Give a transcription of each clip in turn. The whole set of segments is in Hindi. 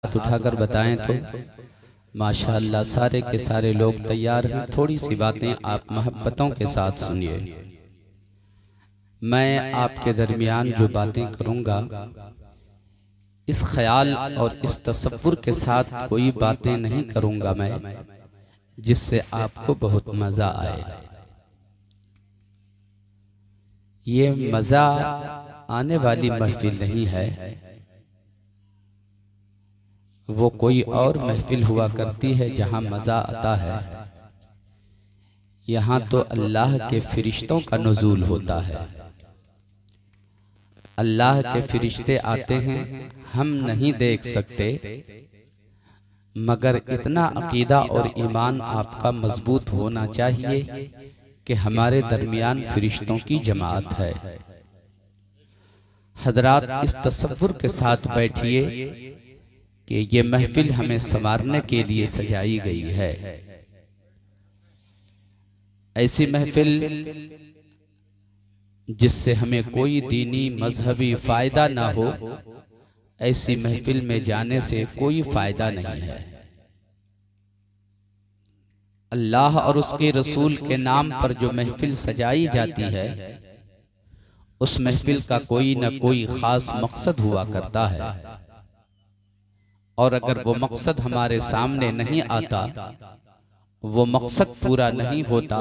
हाथ उठाकर बताएं तो माशाअल्लाह सारे के सारे लोग तैयार हैं। थोड़ी सी बातें आप मोहब्बतों के साथ सुनिए। मैं आपके दरमियान जो बातें करूंगा इस ख्याल और इस तसव्वुर के साथ कोई बातें नहीं करूंगा मैं जिससे आपको बहुत मज़ा आए। ये मज़ा आने वाली महफिल नहीं है, वो कोई और महफिल हुआ करती है जहां मज़ा आता है। यहाँ तो अल्लाह के फरिश्तों का नुज़ूल होता है। अल्लाह के फरिश्ते आते हैं, हम नहीं देख सकते, मगर इतना अकीदा और ईमान आपका मजबूत होना चाहिए कि हमारे दरमियान फरिश्तों की जमात है। हजरात, इस तसव्वुर के साथ बैठिए कि ये महफिल हमें संवारने के लिए सजाई गई है। ऐसी महफिल जिससे हमें कोई दीनी मजहबी फायदा ना हो, ऐसी महफिल में जाने से कोई फायदा नहीं है। अल्लाह और उसके रसूल के नाम पर जो महफिल सजाई जाती है, उस महफिल का कोई न कोई खास मकसद हुआ करता है। और अगर वो मकसद हमारे सामने नहीं आता, वो मकसद पूरा नहीं होता,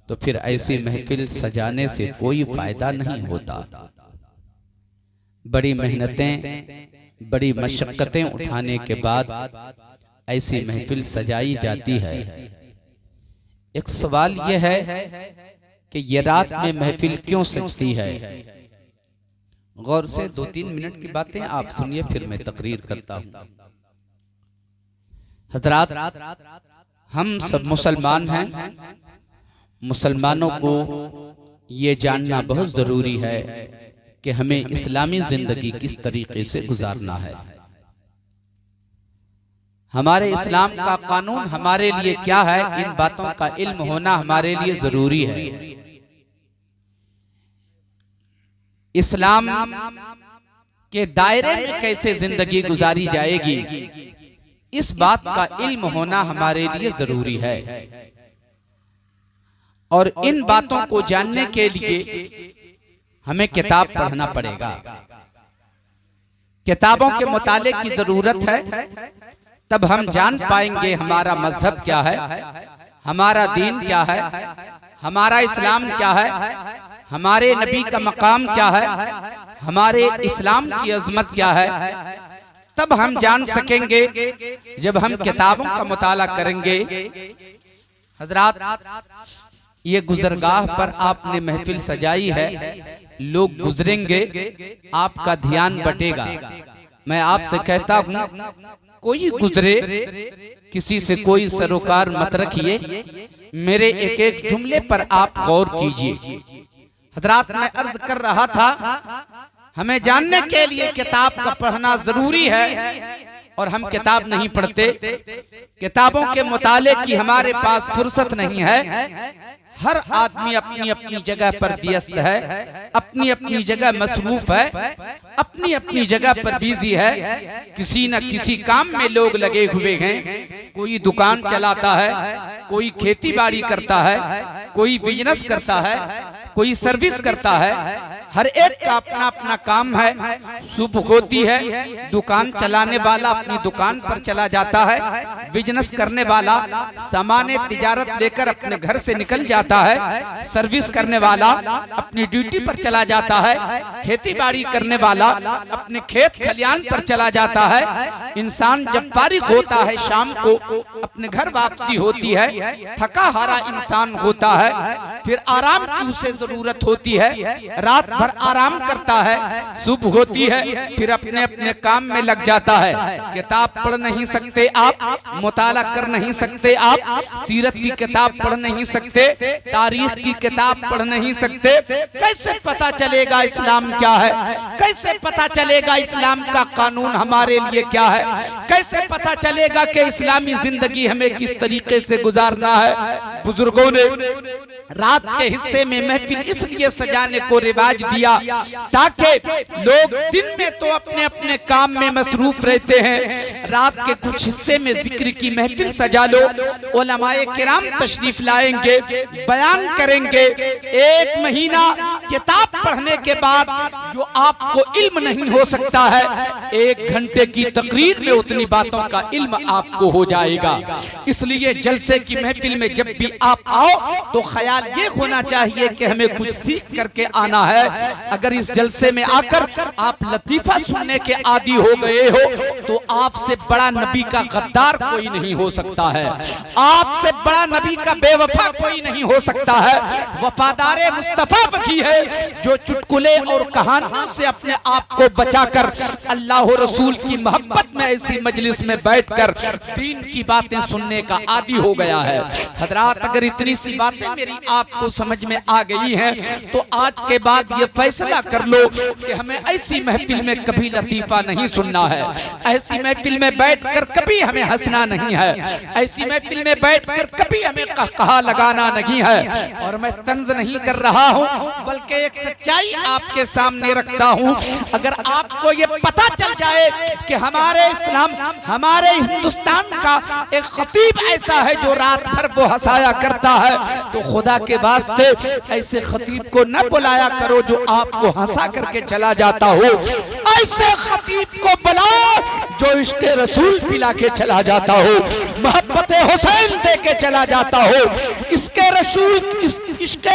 तो फिर ऐसी महफिल सजाने से कोई फायदा नहीं होता। बड़ी मेहनतें, बड़ी मशक्कतें उठाने के बाद ऐसी महफिल सजाई जाती है। एक सवाल यह है कि ये रात में महफिल क्यों सजती है? गौर से 2-3 मिनट की बातें आप सुनिए, फिर मैं तकरीर करता हूं। हजरात, हम सब मुसलमान हैं। मुसलमानों को ये जानना बहुत जरूरी है कि हमें इस्लामी जिंदगी किस तरीके से गुजारना है। हमारे इस्लाम का कानून हमारे लिए क्या है, इन बातों का इल्म होना हमारे लिए जरूरी है। इस्लाम के दायरे में कैसे जिंदगी गुजारी जाएगी, इस बात का इल्म होना हमारे लिए जरूरी है। और इन बातों को जानने के लिए हमें किताब पढ़ना पड़ेगा। किताबों के मुताले की जरूरत है, तब हम जान पाएंगे हमारा मजहब क्या है, हमारा दीन क्या है, हमारा इस्लाम क्या है, हमारे नबी का मकाम क्या है, हमारे इस्लाम की अजमत क्या है। तब हम जान सकेंगे जब हम किताबों का मुताला करेंगे। हजरात, ये गुजरगाह पर आपने महफिल सजाई है, लोग गुजरेंगे, आपका ध्यान बटेगा। मैं आपसे कहता हूं, कोई गुजरे, किसी से कोई सरोकार मत रखिए, मेरे एक एक जुमले पर आप गौर कीजिए। हजरात, मैं अर्ज कर रहा था, हमें जानने के लिए किताब का पढ़ना जरूरी है, और हम किताब नहीं पढ़ते। किताबों के मुताले की हमारे पास फुर्सत नहीं है। हर आदमी अपनी अपनी जगह पर व्यस्त है, अपनी अपनी जगह मसरूफ है, अपनी अपनी जगह पर बिजी है। किसी न किसी काम में लोग लगे हुए हैं। कोई दुकान चलाता है, कोई खेती बाड़ी करता है, कोई बिजनेस करता है, कोई सर्विस करता है। हर एक का अपना अपना काम है। सुबह होती है, दुकान चलाने वाला अपनी दुकान पर चला जाता है, बिजनेस करने वाला सामान तिजारत लेकर अपने घर से निकल जाता है, सर्विस करने वाला अपनी ड्यूटी पर चला जाता है, खेती बाड़ी करने वाला अपने खेत खलियान पर चला जाता है। इंसान जब फारिग होता है, शाम को अपने घर वापसी होती है, थका हारा इंसान होता है, फिर आराम की उसे जरूरत होती है, रात भर आराम करता है, सुबह होती है, फिर अपने अपने काम में लग जाता है। किताब पढ़ नहीं सकते आप, मुताला कर नहीं सकते आप, सीरत की किताब पढ़ नहीं सकते, तारीख की किताब पढ़ नहीं सकते। कैसे पता चलेगा इस्लाम क्या है? कैसे पता चलेगा इस्लाम का कानून हमारे लिए क्या है? कैसे पता चलेगा कि इस्लामी जिंदगी हमें किस तरीके से गुजारना है? बुजुर्गों ने रात के हिस्से में महफिल इसलिए सजाने को रिवाज दिया ताकि लोग दिन में तो अपने अपने काम में मसरूफ रहते हैं, रात के कुछ हिस्से में जिक्र की महफिल सजा लो। उलमाए किराम तशरीफ लाएंगे, बयान करेंगे। 1 महीना किताब पढ़ने के बाद जो आपको इल्म नहीं हो सकता है, 1 घंटे की तकरीर में उतनी बातों का इल्म आपको हो जाएगा। इसलिए जलसे की महफिल में जब भी आप आओ तो ख्याल ये होना चाहिए कि हमें कुछ सीख करके आना है। अगर इस जलसे में आकर आप लतीफा सुनने के आदी हो गए हो तो आपसे बड़ा नबी का गद्दार कोई नहीं हो सकता है, आपसे बड़ा नबी का बेवफा कोई नहीं हो सकता है। वफादार मुस्तफा वही है जो चुटकुले और कहानियों से अपने आप को बचाकर अल्लाह रसूल की मोहब्बत में ऐसी मजलिस में बैठकर दीन की बातें सुनने का आदी हो गया है। हजरात, अगर इतनी सी बातें मेरी आपको समझ में आ गई हैं तो आज के बाद ये फैसला कर लो कि हमें ऐसी महफिल में कभी लतीफा नहीं सुनना है, ऐसी महफिल में बैठकर कभी हमें हंसना नहीं है, ऐसी महफिल में बैठकर कभी हमें कहकहा लगाना नहीं है। और मैं तंज नहीं कर रहा हूँ बल्कि एक सच्चाई आपके सामने रखता हूँ। अगर आपको ये पता चल जाए कि हमारे इस्लाम, हमारे हिंदुस्तान का एक खतीब ऐसा है जो रात भर वो हंसाया करता है, तो खुदा के वास्ते ऐसे खतीब को न बुलाया करो जो आपको हंसा करके चला जाता हो। ऐसे खतीब को बुलाओ जो इश्क रसूल पिला के चला जाता हो, मोहब्बत हुसैन दे के चला जाता हो, इश्क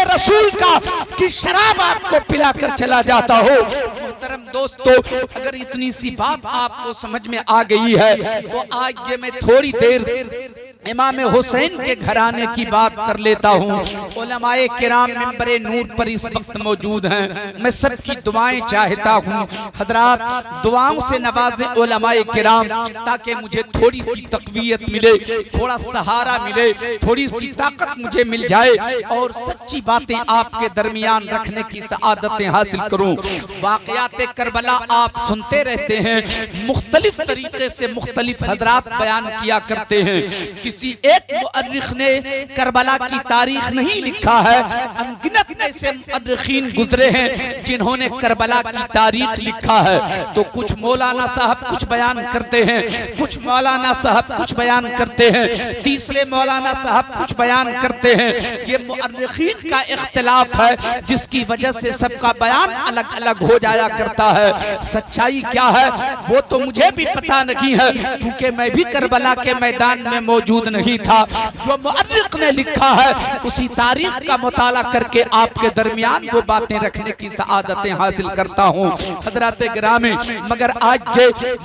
रसूल का की शराब आपको पिला कर चला जाता हो। मोहतरम दोस्तों, अगर इतनी सी बात आपको समझ में आ गई है तो आज ये मैं थोड़ी देर इमाम हुसैन के घराने की बात कर लेता हूँ। उलमाए किराम मिंबरे नूर पर इस वक्त मौजूद हैं, मैं सबकी दुआएं चाहता हूँ। हजरात, दुआओं से नवाजे उलमाए किराम ताकि मुझे थोड़ी सी तकवीयत मिले, थोड़ा सहारा मिले, थोड़ी सी ताकत मुझे मिल जाए और सच्ची बातें आपके दरमियान रखने की सआदतें हासिल करूँ। वाक़यात करबला आप सुनते रहते हैं, मुख्तलिफ तरीके से मुख्तलिफ हजरात बयान किया करते हैं। किसी एक मुअर्रिख ने करबला की तारीख नहीं लिखा है, अनगिनत ऐसे मुअर्रिखीन गुजरे हैं जिन्होंने करबला की तारीख लिखा है। तो कुछ मौलाना साहब कुछ बयान करते हैं, कुछ मौलाना साहब कुछ बयान करते हैं, तीसरे मौलाना साहब कुछ बयान करते हैं। ये मुअर्रिखीन का इख्तिलाफ है जिसकी वजह से सबका बयान अलग अलग हो जाया करता है। सच्चाई क्या है वो तो मुझे भी पता नहीं है क्योंकि मैं भी करबला के मैदान में मौजूद नहीं था। जो मुअर्रिख ने लिखा है उसी तारीख का मुताला करके आपके दरमियान वो बातें रखने की सआदतें हासिल करता हूँ। हजरत गिरामी, मगर आज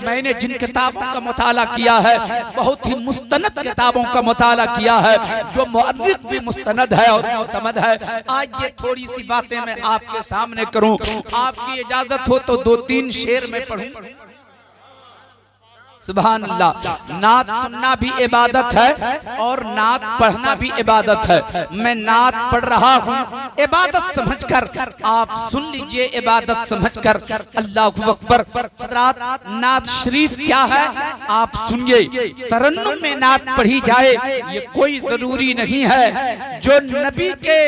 मैंने जिन किताबों का मुताला किया है बहुत ही मुस्तनद किताबों का मुताला किया है जो मुअर्रिख भी मुस्तनद है और मुतमद है। आज ये थोड़ी सी बातें मैं आपके सामने करूं, आपकी इजाजत हो तो 2-3 शेर में पढ़ूं। सुभान अल्लाह। नात सुनना भी इबादत है और नात पढ़ना भी इबादत है। मैं नात पढ़ रहा हूँ इबादत समझकर, आप सुन लीजिए इबादत समझकर। अल्लाहु अकबर। हज़रात, नात शरीफ क्या है आप सुनिए। तरन्नुम में नात पढ़ी जाए ये कोई जरूरी नहीं है। जो नबी के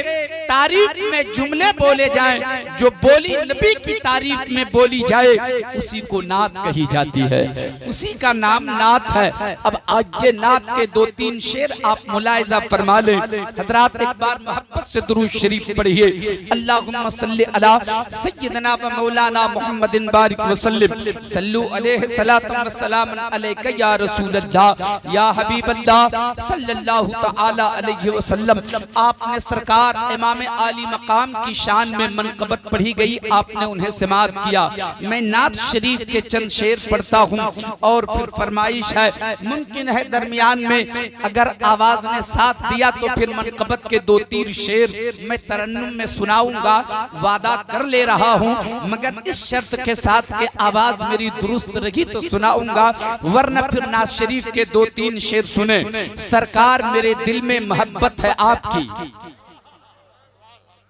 तारीफ में जुमले बोले जाएं, जो बोली नबी की तारीफ में बोली जाए उसी को नात कही जाती है, उसी का नाम नात है। अब आज ये नात के 2-3 शेर आप मुलाहिजा फरमा लें। हजरात, एक बार मोहब्बत से दुरूद शरीफ पढ़िए। अल्लाहुम्मा सल्ली अला सय्यिदना व मौलाना मुहम्मदिन बारिक व सल्लिम सल्लु अलैहि सलातम व सलाम अलैका या रसूल अल्लाह या हबीब अल्लाह सल्लल्लाहु तआला अलैहि वसल्लम। आपने सरकार इमाम आली मकाम की शान में मनक़बत पढ़ी गई, आपने उन्हें समाअत किया। मैं नात शरीफ के चंद शेर पढ़ता हूँ और फिर फरमाइश है, मुमकिन है दरमियान में अगर आवाज ने साथ दिया तो फिर मनक़बत के 2-3 शेर मैं तरन्नुम में सुनाऊंगा, वादा कर ले रहा हूँ। मगर इस शर्त के साथ कि आवाज मेरी दुरुस्त रही तो सुनाऊंगा, वरना फिर नात शरीफ के 2-3 शेर सुने। सरकार, मेरे दिल में मोहब्बत है आपकी,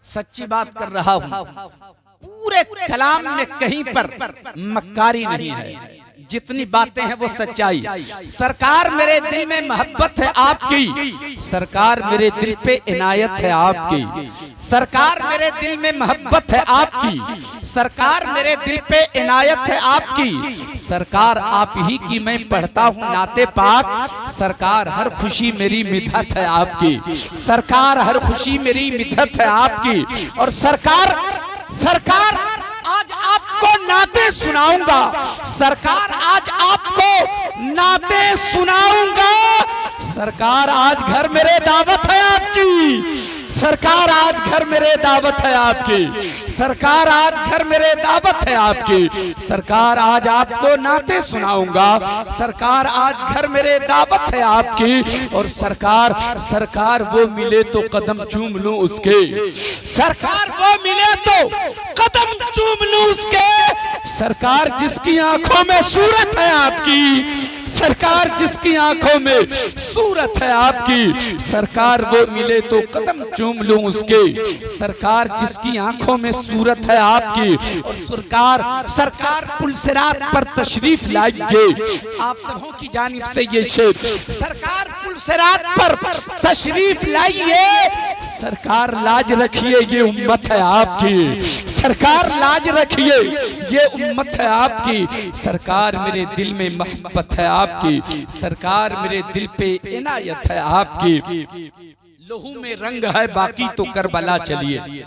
सच्ची बात कर रहा हूँ। पूरे कलाम में कहीं पर मक्कारी नहीं है। जितनी बातें हैं वो सच्चाई। सरकार मेरे दिल में मोहब्बत है आपकी, सरकार मेरे दिल पे इनायत है आपकी, सरकार मेरे दिल में मोहब्बत है आपकी, सरकार मेरे दिल पे इनायत है आपकी, सरकार आप ही की मैं पढ़ता हूँ नाते पाक, सरकार हर खुशी मेरी मिदहत है आपकी, सरकार हर खुशी मेरी मिदहत है आपकी। और सरकार आज आपको नाते सुनाऊंगा, सरकार आज आपको नाते सुनाऊंगा। सरकार आज घर मेरे दावत है आपकी, सरकार आज घर मेरे दावत है आपकी, सरकार आज घर मेरे दावत है आपकी, सरकार आज आपको नाते सुनाऊंगा, सरकार आज घर मेरे दावत है आपकी। और सरकार वो मिले तो कदम चूम लूं उसके, सरकार वो मिले तो कदम चूम लूं उसके, सरकार जिसकी आंखों में सूरत है आपकी, सरकार जिसकी आंखों में सूरत है आपकी, सरकार वो मिले तो कदम चूम लूं उसके, सरकार जिसकी आंखों में सूरत है आपकी। और सरकार पुलसिरात पर तशरीफ लाएंगे, आप सबों की जानिब से ये शेर, सरकार पुलसिरात पर तशरीफ लाइए, सरकार लाज रखिए ये उम्मत है आपकी, सरकार लाज रखिए ये उम्मत है आपकी, सरकार मेरे दिल में मोहब्बत है आपकी, सरकार मेरे दिल पे इनायत है आपकी। लहू में रंग है बाकी तो करबला चलिए,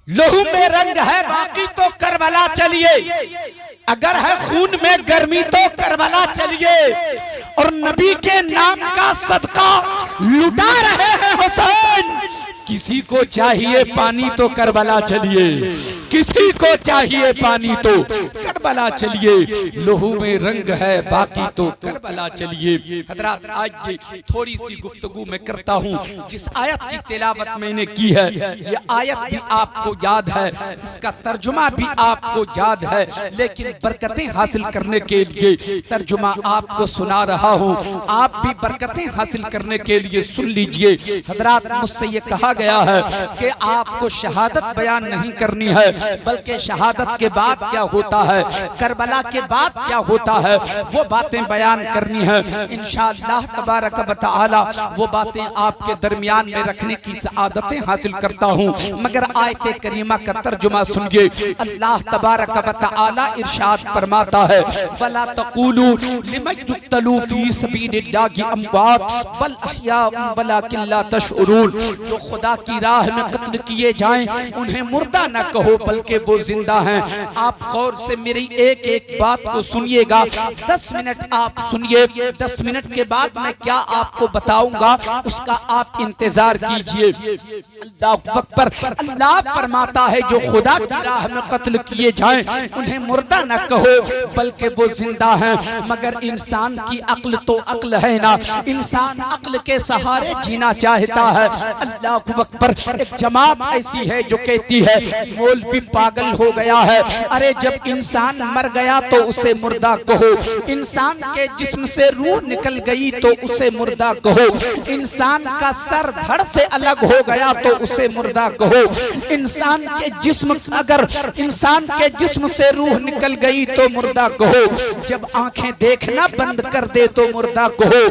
लहू में रंग है बाकी तो करबला चलिए, अगर है खून में गर्मी तो करबला चलिए। और नबी के नाम का सदका लुटा रहे हैं हुसैन, किसी को चाहिए पानी तो करबला चलिए, किसी को चाहिए पानी तो करबला चलिए, लहू में रंग है बाकी तो करबला चलिए। हजरात आज की थोड़ी सी गुफ्तगू मैं करता हूँ, जिस आयत की तिलावत मैंने की है ये आयत भी आपको याद है, इसका तर्जुमा भी आपको याद है, लेकिन बरकतें हासिल करने के लिए तर्जुमा आपको सुना रहा हूँ, आप भी बरकतें हासिल करने के लिए सुन लीजिए। हजरात मुझसे ये कहा गया है कि आपको शहादत बयान नहीं करनी है, बल्कि शहादत के बाद क्या होता है, करबला के बाद क्या होता है, वो बातें बयान करनी है। इंशाअल्लाह तबारक व तआला वो बातें आपके दरमियान में रखने की सआदतें हासिल करता हूँ। मगर आयत करीमा का तर्जुमा सुनिए। अल्लाह तबारक व तआला इरशाद फरमाता है, वला तक़ूलू लिमन युक़्तलू फी सबीलिल्लाहि अमवात बल अहयाउन वलाकिन ला तशउरून। जो खुदा की राह में कत्ल किए जाएं उन्हें मुर्दा न कहो बल्कि वो जिंदा हैं। आप गौर से मेरी एक एक बात को सुनिएगा, 10 मिनट आप सुनिए, 10 मिनट के बाद मैं क्या आपको बताऊंगा उसका आप इंतजार कीजिए। अल्लाह अकबर। अल्लाह फरमाता है जो खुदा की राह में कत्ल किए जाएं उन्हें मुर्दा न कहो बल्कि वो जिंदा हैं। मगर इंसान की अक्ल तो अक्ल है ना, इंसान अक्ल के सहारे जीना चाहता है। अल्लाह अकबर। एक जमात ऐसी है जो कहती है मौलवी पागल हो गया है। अरे जब इंसान मर गया तो उसे मुर्दा कहो, इंसान के जिस्म से रूह निकल गई तो उसे मुर्दा कहो, इंसान का सर धड़ से अलग हो गया तो उसे मुर्दा कहो, इंसान के जिस्म अगर इंसान के जिस्म से रूह निकल गई तो मुर्दा कहो, जब आंखें देखना बंद कर दे तो मुर्दा कहो,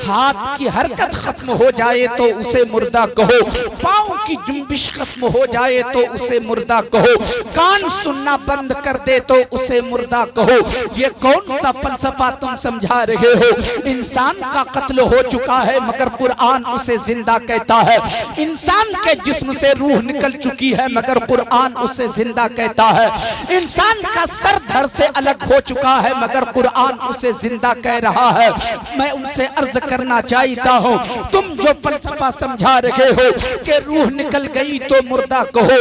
हाथ की हरकत खत्म हो जाए तो उसे मुर्दा कहो, पाँव की जुम्बिश खत्म हो जाए तो उसे मुर्दा कहो, कान सुनना बंद कर दे तो उसे मुर्दा कहो। ये कौन सा फलसफा तुम समझा रहे हो? इंसान का कत्ल हो चुका है मगर कुरान उसे जिंदा कहता है। इंसान के जिस्म से रूह निकल चुकी है मगर कुरान उसे जिंदा कहता है। इंसान का सर धड़ से अलग हो चुका है मगर कुरान उसे जिंदा कह रहा है। मैं उनसे अर्ज करना चाहता हूँ, तुम जो फलसफा समझा रहे हो कि रूह निकल गई तो मुर्दा कहो,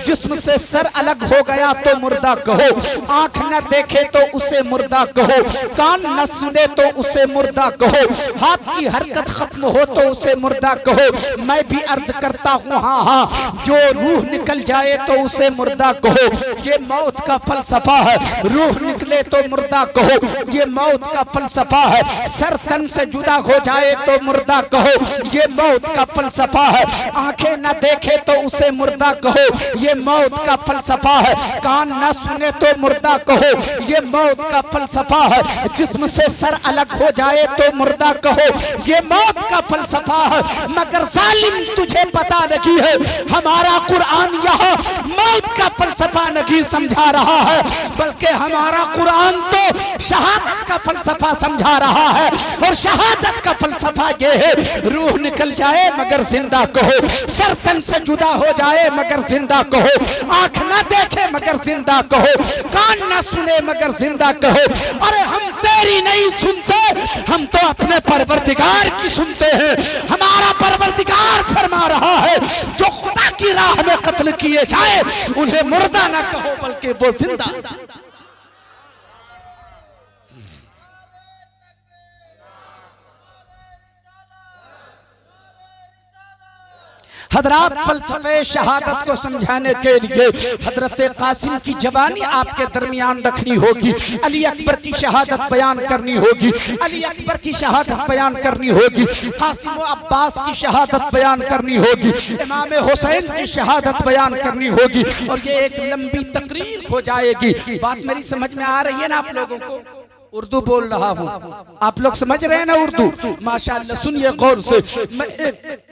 जिस्म से सर अलग हो गया तो मुर्दा कहो, आंख न देखे तो उसे मुर्दा कहो, कान न सुने तो उसे मुर्दा कहो, हाथ की हरकत खत्म हो तो उसे मुर्दा कहो। मैं भी अर्ज करता हूँ हाँ हाँ, जो रूह निकल जाए तो उसे मुर्दा कहो। ये मौत का फलसफा है। रूह निकले तो मुर्दा कहो, ये मौत का फलसफा है। सर तन से जुदा हो जाए तो मुर्दा कहो, ये मौत का फलसफा है। आंखें न देखे तो उसे मुर्दा कहो, ये मौत का फलसफा है, कान न सुने तो मुर्दा कहो, ये मौत का फलसफा है, जिस्म से सर अलग हो जाए तो मुर्दा कहो, ये मौत का फलसफा है। मगर जालिम तुझे पता नहीं है, हमारा कुरान यहाँ मौत का फलसफा नहीं समझा रहा है, बल्कि हमारा कुरान तो शहादत का फलसफा समझा रहा है। और शहादत का फलसफा ये है, रूह निकल जाए मगर जिंदा कहो, सर तन से जुदा हो जाए मगर जिंदा कहो, आंख ना देखे मगर जिंदा कहो, कान ना सुने मगर जिंदा कहो। अरे हम तेरी नहीं सुनते, हम तो अपने परवरदिगार की सुनते हैं। हमारा परवरदिगार फरमा रहा है, जो खुदा की राह में कत्ल किए जाए उन्हें मुर्दा ना कहो बल्कि वो जिंदा। हजरात, फलसफे शहादत को समझाने के लिए हजरत कासिम की जबानी आपके दरमियान रखनी होगी, अली अकबर की शहादत बयान करनी होगी, अली अकबर की शहादत बयान करनी होगी, कासिम अब्बास की शहादत बयान करनी होगी, इमाम हुसैन की शहादत बयान करनी होगी, और ये एक लंबी तकरीर हो जाएगी। बात मेरी समझ में आ रही है ना आप लोगों को? उर्दू बोल रहा हूँ, आप लोग समझ रहे हैं ना उर्दू? माशाअल्लाह, सुनिए गौर से। मैं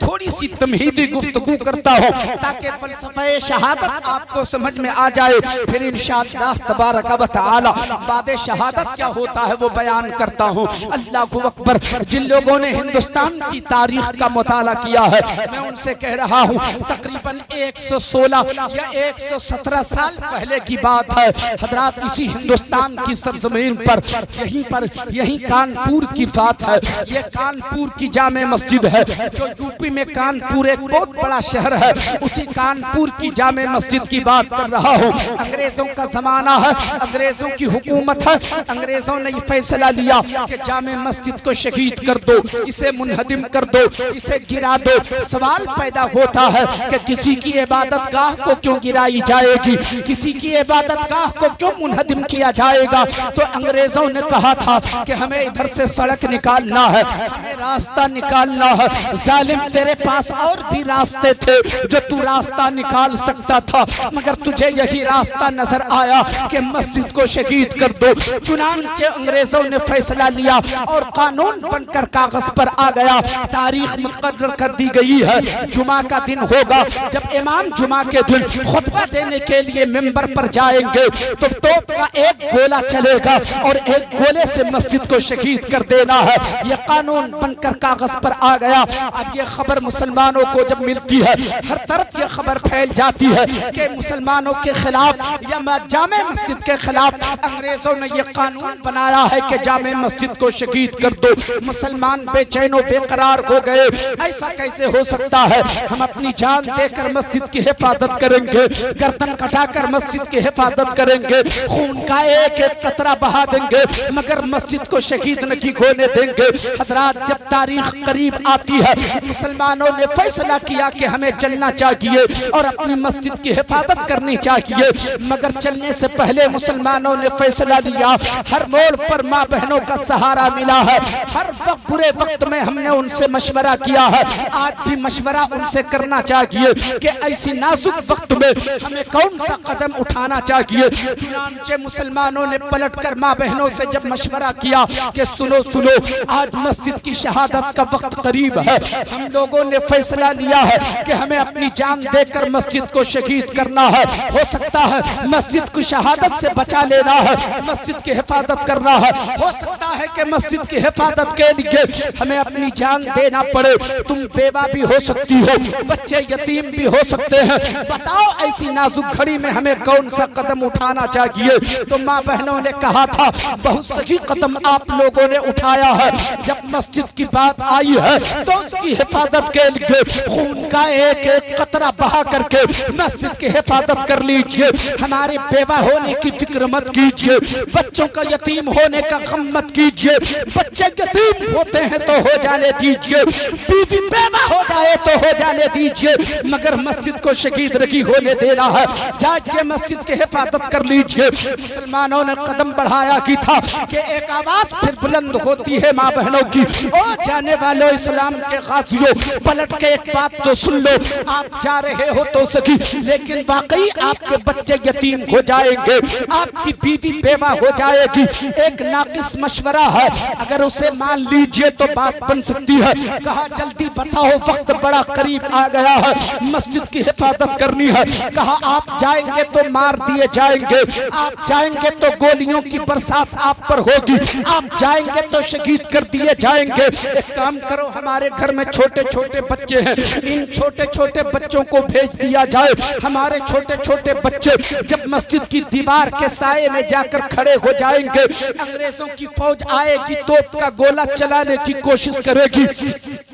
थोड़ी सी तमहीदी गुफ्तगू करता हूँ ताकि फलसफे शहादत आपको समझ में आ जाए, फिर इंशाअल्लाह तबारक व तआला बाद शहादत क्या होता है वो बयान करता हूँ। अल्लाहु अकबर। जिन लोगों ने हिंदुस्तान की तारीख का मुताला किया है, मैं उनसे कह रहा हूँ, तकरीबन 116 या 117 साल पहले की बात है हजरात, इसी हिंदुस्तान की सरजमीन पर, यहीं कानपुर की बात है। ये कानपुर की जामे मस्जिद है, जो यूपी में कानपुर एक बहुत बड़ा शहर है, उसी कानपुर की जामे मस्जिद की बात कर रहा हूँ। अंग्रेजों का जमाना है, अंग्रेजों की हुकूमत है, अंग्रेजों ने फैसला लिया कि जामे मस्जिद को शहीद कर दो, इसे मुनहदिम कर दो, इसे गिरा दो। सवाल पैदा होता है कि किसी की इबादत गाह को क्यों गिराई जाएगी, किसी की इबादत गाह को क्यों मुनहदिम किया जाएगा? तो अंग्रेजों ने कहा था कि हमें इधर से सड़क निकालना है, हमें रास्ता निकालना है। जालिम, तेरे पास और भी रास्ते थे जो तू रास्ता निकाल सकता था, मगर तुझे यही रास्ता नजर आया कि मस्जिद को शहीद कर दो। चुनांचे अंग्रेजों ने फैसला लिया और कानून बनकर कागज पर आ गया। तारीख मुकर्रर कर दी गई है, जुमा का दिन होगा। जब इमाम जुमा के दिन खुतबा देने के लिए मिंबर पर जाएंगे तो तोप का एक गोला चलेगा और एक गोले से मस्जिद को शहीद कर देना है। यह कानून बनकर कागज पर आ गया। अब यह खबर मुसलमानों को जब मिलती है, हर तरफ यह खबर फैल जाती है कि मुसलमानों के खिलाफ या जामे मस्जिद के खिलाफ अंग्रेजों ने यह कानून बनाया है कि जामे मस्जिद को शहीद कर दो। मुसलमान बेचैन बेकरार हो गए, ऐसा कैसे हो सकता है? हम अपनी जान देकर मस्जिद की हिफाजत करेंगे, गर्दन कटाकर मस्जिद की हिफाजत करेंगे, खून का एक एक कतरा बहा देंगे, मगर मस्जिद को शहीद नहीं होने देंगे। हजरात, जब तारीख करीब आती है, मुसलमानों ने फैसला किया कि हमें चलना चाहिए और अपनी मस्जिद की हिफाजत करनी चाहिए, मगर चलने से पहले मुसलमानों ने फैसला लिया। हर मोड़ पर माँ बहनों का सहारा मिला है, हर वक्त बुरे वक्त में हमने उनसे मशवरा किया है, आज भी मशवरा उनसे करना चाहिए कि ऐसी नाजुक वक्त में हमें कौन सा कदम उठाना चाहिए। चुनांचे मुसलमानों ने पलटकर माँ बहनों से जब मशवरा किया कि सुनो सुनो, आज मस्जिद की शहादत का वक्त करीब है, हम लोगों ने फैसला लिया है कि हमें अपनी जान देकर मस्जिद को शहीद करना है। हो सकता है मस्जिद की शहादत से बचा लेना है, मस्जिद की हिफाजत करना है, हो सकता है कि मस्जिद की हिफाजत के लिए हमें अपनी जान देना पड़े। तुम बेवा भी हो सकती हो, बच्चे यतीम भी हो सकते हैं। बताओ ऐसी नाजुक घड़ी में हमें कौन सा कदम उठाना चाहिए? तो माँ बहनों ने कहा था, बहुत सही कदम आप लोगों ने उठाया है। जब मस्जिद की बात आई है तो उसकी हिफाजत के लिए खून का एक एक कतरा बहा करके मस्जिद की हिफाजत कर लीजिए। हमारे बेवा होने की फिक्र मत कीजिए, बच्चों का यतीम होने का गम मत कीजिए। बच्चे यतीम होते हैं तो हो जाने दीजिए, बीवी बेवा हो जाए तो हो जाने दीजिए, मगर मस्जिद को शहीद नहीं होने देना है। जाके मस्जिद की हिफाजत कर लीजिए। मुसलमानों ने कदम बढ़ाया कि था कि एक आवाज फिर बुलंद होती है माँ बहनों की, ओ जाने वालों इस्लाम के गाजियों, पलट के एक बात तो सुन लो। आप जा रहे हो तो सही, लेकिन वाकई आपके बच्चे यतीम हो जाएंगे, आपकी बीवी बेवा हो जाएगी। एक नाकिस मशवरा है, अगर उसे मान लीजिए तो बात बन सकती है। कहा जल्दी बताओ, वक्त बड़ा करीब आ गया है, मस्जिद की हिफाजत करनी है। कहा आप जाएंगे तो मार दिए जाएंगे, आप जाएंगे तो गोलियों की बरसात आप पर होगी, आप जाएंगे तो शहीद कर दिए जाएंगे। एक काम करो, हमारे घर में छोटे छोटे बच्चे हैं, इन छोटे छोटे बच्चों को भेज दिया जाए। हमारे छोटे छोटे बच्चे जब मस्जिद की दीवार के साए में जाकर खड़े हो जाएंगे, अंग्रेजों की फौज आएगी, तोप का गोला चलाने की कोशिश करेगी,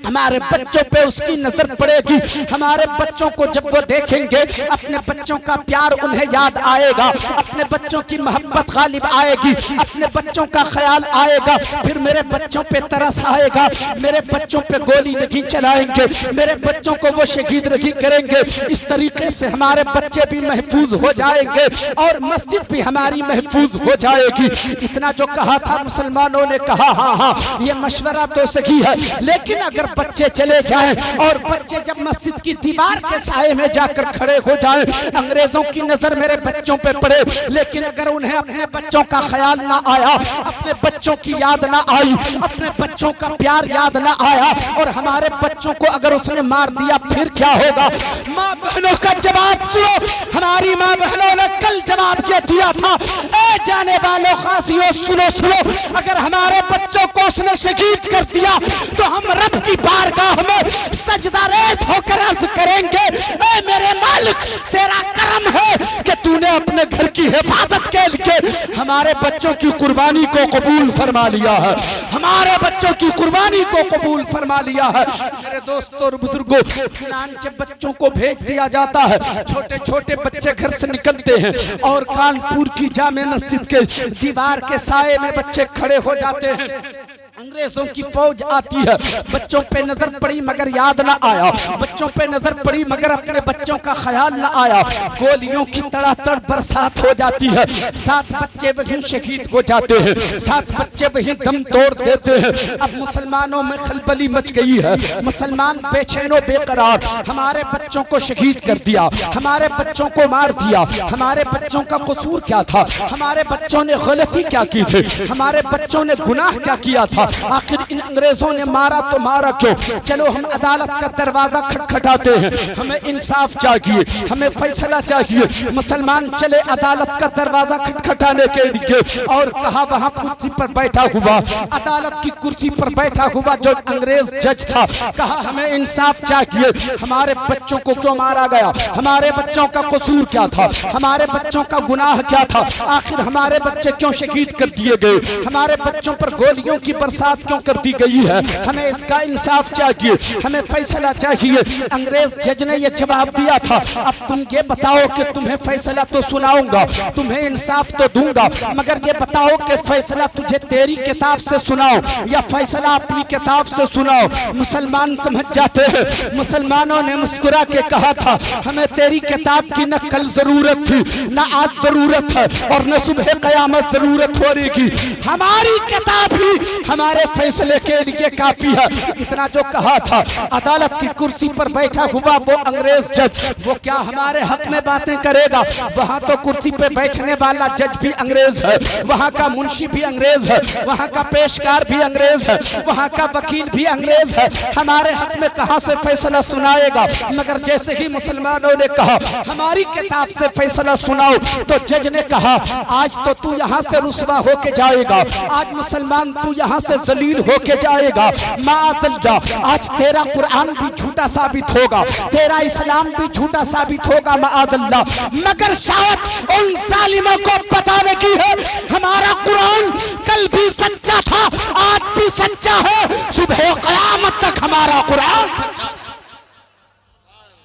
हमारे बच्चों पे उसकी नजर पड़ेगी। हमारे बच्चों को जब वो देखेंगे, अपने बच्चों का प्यार उन्हें याद आएगा, अपने बच्चों की मोहब्बत गालिब आएगी, अपने बच्चों का ख्याल आएगा। फिर मेरे बच्चों पे तरस आएगा, मेरे बच्चों पे गोली नहीं चलाएंगे, मेरे बच्चों को वो शहीद नहीं करेंगे। इस तरीके से हमारे बच्चे भी महफूज हो जाएंगे और मस्जिद भी हमारी महफूज हो जाएगी। इतना जो कहा था मुसलमानों ने कहा हाँ हाँ ये मशवरा तो सही है, लेकिन अगर बच्चे चले जाएं और बच्चे जब मस्जिद की दीवार के साए में जाकर खड़े हो जाएं, अंग्रेजों की नजर मेरे बच्चों पे पड़े, लेकिन अगर उन्हें अपने बच्चों का ख्याल ना आया, अपने बच्चों की याद ना आई, अपने बच्चों का प्यार याद ना आया और हमारे बच्चों को अगर उसने मार दिया, फिर क्या होगा? माँ बहनों का जवाब सुनो। हमारी माँ बहनों ने कल जवाब क्या दिया था? ए जाने वालों खासियों सुनो सुनो, अगर हमारे बच्चों को उसने शहीद कर दिया तो हम रब की बारगाह में सजदा रेज़ होकर अर्ज करेंगे, ए मेरे मालिक तेरा करम है कि तूने अपने घर की हिफाजत के लिए हमारे बच्चों की कुर्बानी को कबूल फरमा लिया है, हमारे बच्चों की कुर्बानी को कबूल फरमा लिया है। मेरे दोस्तों और बुजुर्गों, चुनांचे बच्चों को भेज दिया जाता है, छोटे छोटे बच्चे घर से निकलते हैं और कानपुर की जामे मस्जिद के दीवार के साए में बच्चे खड़े हो जाते हैं। अंग्रेजों की फौज आती है, बच्चों पे नजर पड़ी मगर याद ना आया, बच्चों पे नजर पड़ी मगर अपने बच्चों का ख्याल ना आया। गोलियों की तड़ातड़ बरसात हो जाती है, 7 बच्चे वहीं शहीद हो जाते हैं, 7 बच्चे वहीं दम तोड़ देते हैं। अब मुसलमानों में खलबली मच गई है, मुसलमान बेचैनो बेकरार, हमारे बच्चों को शहीद कर दिया, हमारे बच्चों को मार दिया, हमारे बच्चों का कसूर क्या था, हमारे बच्चों ने गलती क्या की थी, हमारे बच्चों ने गुनाह क्या किया था, आखिर इन अंग्रेजों ने मारा तो मारा क्यों? चलो हम अदालत का दरवाजा खटखटाते हैं, हमें इंसाफ चाहिए, हमें फैसला चाहिए। मुसलमान चले अदालत का दरवाजा खटखटाने के लिए और कहा वहां कुर्सी पर बैठा हुआ, अदालत की कुर्सी पर बैठा हुआ जो अंग्रेज जज था, कहा हमें इंसाफ चाहिए, हमारे बच्चों को क्यों मारा गया, हमारे बच्चों का कसूर क्या था, हमारे बच्चों का गुनाह क्या था, आखिर हमारे बच्चे क्यों शहीद कर दिए गए, हमारे बच्चों पर गोलियों की बरसात क्यों कर दी गई है, हमें इसका इंसाफ चाहिए, हमें फैसला चाहिए। अंग्रेज जज ने यह जवाब दिया था, अब तुम ये बताओ कि तुम्हें फैसला तो सुनाऊंगा, तुम्हें इंसाफ तो दूंगा, मगर ये बताओ कि फैसला तुझे तेरी किताब से सुनाओ या फैसला अपनी किताब से सुनाओ। मुसलमान समझ जाते हैं, मुसलमानों ने मुस्कुरा के कहा था हमें तेरी किताब की न कल जरूरत थी, न आज जरूरत है और न सुबह कयामत जरूरत हो रही, हमारी किताब ही हमारे फैसले के लिए काफी है। इतना जो कहा था, अदालत की कुर्सी पर बैठा हुआ वो अंग्रेज जज, वो क्या हमारे हक में बातें करेगा? वहां तो कुर्सी पे बैठने वाला जज भी अंग्रेज है, वहां का मुंशी भी अंग्रेज है, वहां का पेशकार भी अंग्रेज है, वहां का वकील भी अंग्रेज है, हमारे हक में कहां से फैसला सुनाएगा? मगर जैसे ही मुसलमानों ने कहा हमारी किताब से फैसला सुनाओ, तो जज ने कहा आज तो तू यहाँ से रुसवा होके जाएगा, आज मुसलमान तू यहाँ से जलील होके जाएगा। माअज़ल्लाह, आज तेरा कुरान भी झूठा साबित होगा, तेरा इस्लाम भी झूठा साबित होगा माअज़ल्लाह। मगर शायद उन जालिमों को पता नहीं है हमारा कुरान कल भी सच्चा था, आज भी सच्चा है, सुबह क़यामत तक हमारा कुरान सच्चा।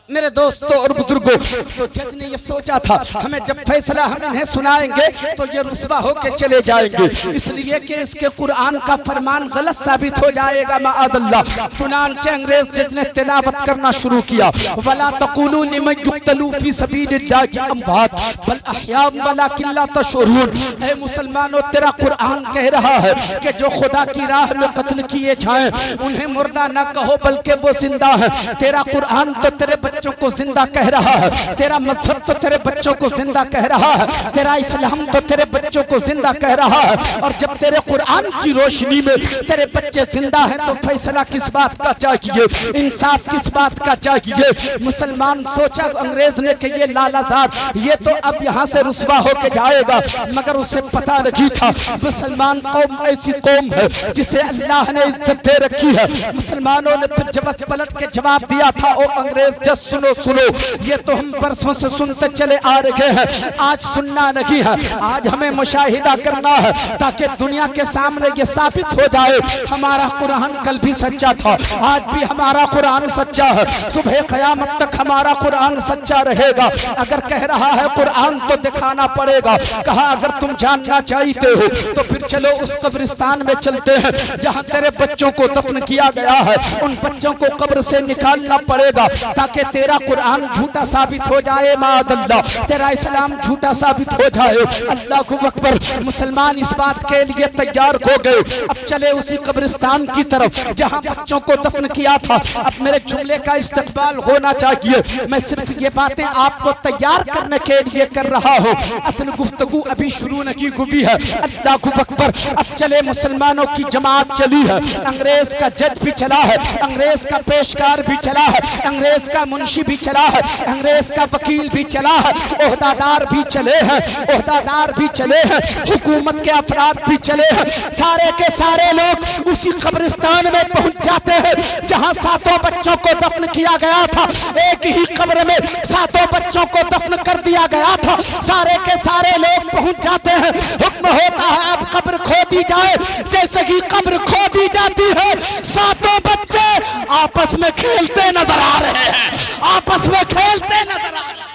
मेरे दोस्तों और बुजुर्गों, को। तो जज ने ये सोचा था हमें जब फैसला हम इन्हें सुनाएंगे तो ये रुस्वा होके चले जाएंगे, इसलिए कि इसके कुरान का फरमान गलत साबित हो जाएगा माअल्लाह। चुनांचे अंग्रेज जज ने तिलावत करना शुरू किया, वला तक़ूलू लिमन युक़्तलू फी सबीलिल्लाहि अमवात बल अहया वलाकिन ला तशऊरून। ऐ मुसलमानों, तेरा कुरान कह रहा है कि जो खुदा की राह में कत्ल किए जाएं उन्हें मुर्दा न कहो बल्कि वो जिंदा है। तेरा कुरान तो तेरे बच्चों को जिंदा कह रहा है, तेरा मजहब तो तेरे बच्चों को जिंदा कह रहा है, तेरा इस्लाम तो तेरे बच्चों को जिंदा कह रहा है। और जब तेरे कुरान की रोशनी में तेरे बच्चे जिंदा हैं तो फैसला किस बात का चाहिए, इंसाफ किस बात का चाहिए। मुसलमान सोचा अंग्रेज ने कि ये लालाजाद ये तो अब यहाँ से रुस्वा होके जाएगा, मगर उसे पता नहीं था मुसलमान कौम ऐसी कौम है जिसे अल्लाह ने इज्जत दे रखी है। मुसलमानों ने फिर जब पलट के जवाब दिया था, ओ अंग्रेज जज सुनो सुनो, ये तो हम बरसों से सुनते चले आ रहे हैं, आज सुनना नहीं है, आज हमें मुशाहिदा करना है ताकि दुनिया के सामने ये साबित हो जाए हमारा कुरान कल भी सच्चा था, आज भी हमारा कुरान सच्चा है, सुबह क़यामत तक हमारा कुरान सच्चा रहेगा। अगर कह रहा है कुरान तो दिखाना पड़ेगा। कहा अगर तुम जानना चाहते हो तो फिर चलो उस कब्रिस्तान में चलते हैं जहाँ तेरे बच्चों को दफन किया गया है, उन बच्चों को कब्र से निकालना पड़ेगा ताकि तेरा कुरान झूठा साबित हो जाए माअल्लाह, तेरा इस्लाम झूठा साबित हो जाए। अल्लाह को अकबर। मुसलमान इस बात के लिए तैयार हो गए। अब चले उसी कब्रिस्तान की तरफ जहाँ बच्चों को दफन किया था। अब मेरे जुमले का इस्तकबाल होना चाहिए, मैं सिर्फ ये बातें आपको तैयार करने के लिए कर रहा हूँ, असल गुफ्तगू अभी शुरू नहीं हुई है। अल्लाह को अकबर। अब चले मुसलमानों की जमात चली है, अंग्रेज का जज भी चला है, अंग्रेज का पेशकार भी चला है, अंग्रेज का मुंशी भी चला है, अंग्रेज का वकील भी चला है, ओहदादार भी चले हैं, ओहदादार भी चले हैं, हुकूमत के अफराद भी चले हैं। सारे के सारे लोग उसी कब्रिस्तान में पहुंच जाते हैं जहां सातों बच्चों को दफन किया गया था। एक ही कब्र में सातों बच्चों को दफन कर दिया गया था। सारे के सारे लोग पहुंच जाते हैं। हुक्म होता है अब कब्र खोदी जाए। जैसे ही कब्र खोदी जाती है सातों बच्चे आपस में खेलते नजर आ रहे हैं, आपस में खेलते नजर आ रहे हैं।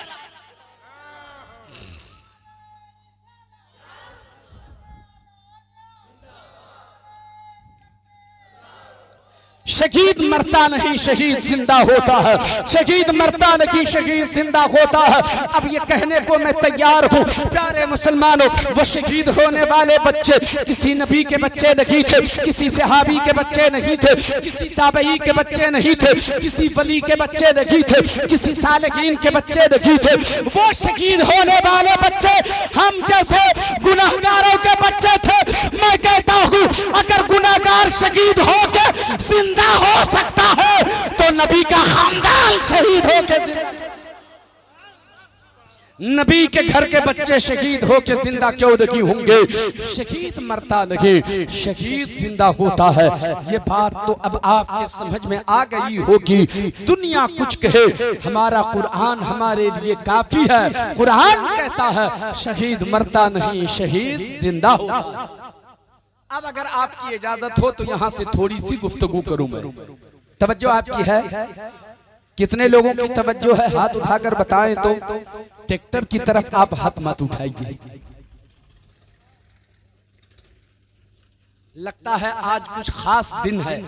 शहीद मरता नहीं, शहीद जिंदा होता है, शहीद मरता नहीं, शहीद जिंदा होता है। अब ये कहने को मैं तैयार हूँ प्यारे मुसलमानों, वो शहीद होने वाले बच्चे किसी नबी के बच्चे नहीं थे, किसी सहाबी के बच्चे नहीं थे, किसी ताबई के बच्चे नहीं थे, किसी वली के बच्चे नहीं थे, किसी सालिहीन के बच्चे नहीं थे। वो शहीद होने वाले बच्चे हम जैसे गुनाहगारों के बच्चे थे। मैं कहता हूँ अगर गुनाहगार शहीद हो के जिंदा हो सकता है तो नबी का खानदान शहीद हो के, नबी के घर के बच्चे शहीद हो के जिंदा क्यों नहीं होंगे? शहीद मरता नहीं, शहीद जिंदा होता है। ये बात तो अब आपके समझ में आ गई होगी। दुनिया कुछ कहे, हमारा कुरान हमारे लिए काफी है। कुरान कहता है शहीद मरता नहीं, शहीद जिंदा होता है। अब अगर आपकी इजाजत हो तो यहां से थोड़ी सी गुफ्तगू करूं मैं। तवज्जो आपकी है? कितने लोगों की तवज्जो है? हाथ उठाकर बताएं तो। ट्रैक्टर की तरफ आप हाथ मत उठाइए। लगता है आज कुछ खास दिन है।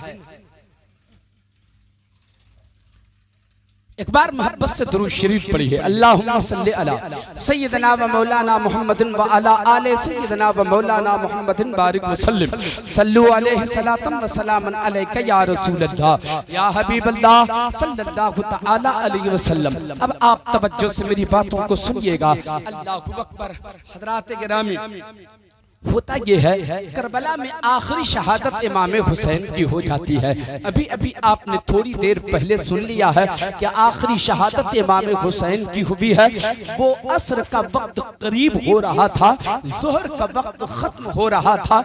एक बार मोहब्बत से दुरूद शरीफ पढ़िए। अल्लाहुम्मा सल्ली अला सय्यदना व मौलाना मुहम्मदिन व अला आले सय्यदना व मौलाना मुहम्मदिन बारिक व सल्लिम सल्लु अलैहि सलातम व सलामन अलैका या रसूल अल्लाह या हबीब अल्लाह सल्लल्लाहु तआला अलैहि वसल्लम। अब आप तवज्जो से मेरी बातों को सुनिएगा। अल्लाहु अकबर। हज़रात गिरामी, होता यह है करबला में आखिरी शहादत इमाम हुसैन की हो जाती है। अभी अभी आपने थोड़ी देर पहले सुन लिया है कि आखिरी शहादत इमाम हुसैन की हुई है। वो असर का वक्त करीब हो रहा था, जोहर का वक्त खत्म हो रहा था।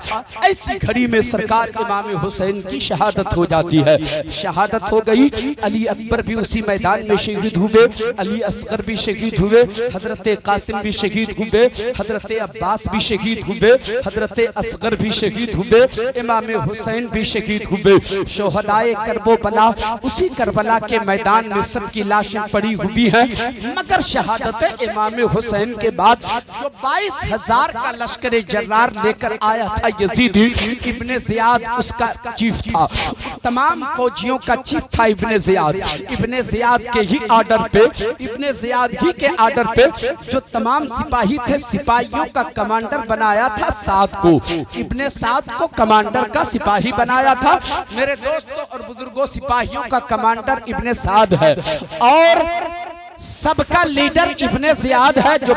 ऐसी घड़ी में सरकार इमाम हुसैन की शहादत हो जाती है। शहादत हो गई। अली अकबर भी उसी मैदान में शहीद हुए, अली असगर भी शहीद हुए, हजरत कासिम भी शहीद हुए, हजरत अब्बास भी शहीद हुए। हजरत असगर भी शहीद हुए, इमाम हुसैन भी शहीद हुए। शोहदाए करबला, उसी करबला के मैदान में सबकी लाशें पड़ी हुई हैं। मगर शहादत इमाम हुसैन के बाद जो 22,000 का लश्कर जर्रार लेकर आया था यजीद इब्ने ज़ियाद, उसका चीफ था। तमाम फौजियों का चीफ था इब्ने ज़ियाद। इब्ने ज़ियाद के ही ऑर्डर पे, इब्ने ज़ियाद ही के ऑर्डर पे जो तमाम सिपाही थे, सिपाहियों का कमांडर बनाया था साद को। इब्ने साद को कमांडर का सिपाही बनाया था। मेरे दोस्तों और बुजुर्गों, सिपाहियों का कमांडर इब्ने साद है और सबका लीडर इब्ने ज़ियाद है, जो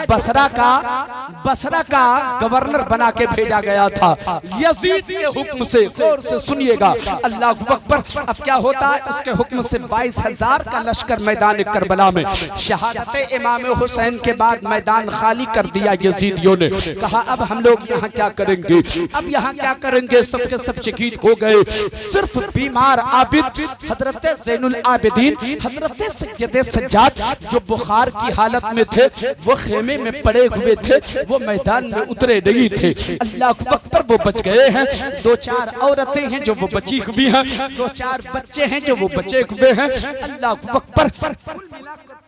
बसरा का गवर्नर बना के भेजा गया था यजीद के हुक्म से। गौर से सुनिएगा, अल्लाह अकबर। अब क्या होता है, उसके हुक्म से 22,000 का लश्कर मैदान करबला में। शहादत इमाम हुसैन के बाद मैदान खाली कर दिया यजीदियों ने। कहा अब हम लोग यहाँ क्या करेंगे, अब यहाँ क्या करेंगे, सबके सब शहीद हो गए। सिर्फ बीमार आबिद हजरत ज़ैनुल आबिदीन, हजरत सैयद सज्जाद जो बुखार की हालत में थे, वो खेमे में पड़े हुए थे, वो मैदान में उतरे नहीं थे। अल्लाह अकबर, वो बच गए हैं। 2-4 औरतें हैं जो वो बची हुई हैं, 2-4 बच्चे हैं जो वो बचे हुए हैं। अल्लाह अकबर,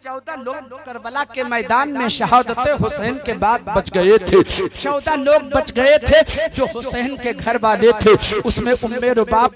14 लोग करबला के मैदान में शहादत हुसैन के बाद बच गए थे। 14 लोग बच गए थे जो हुसैन के घर वाले थे। उसमें उम्मे रुबाब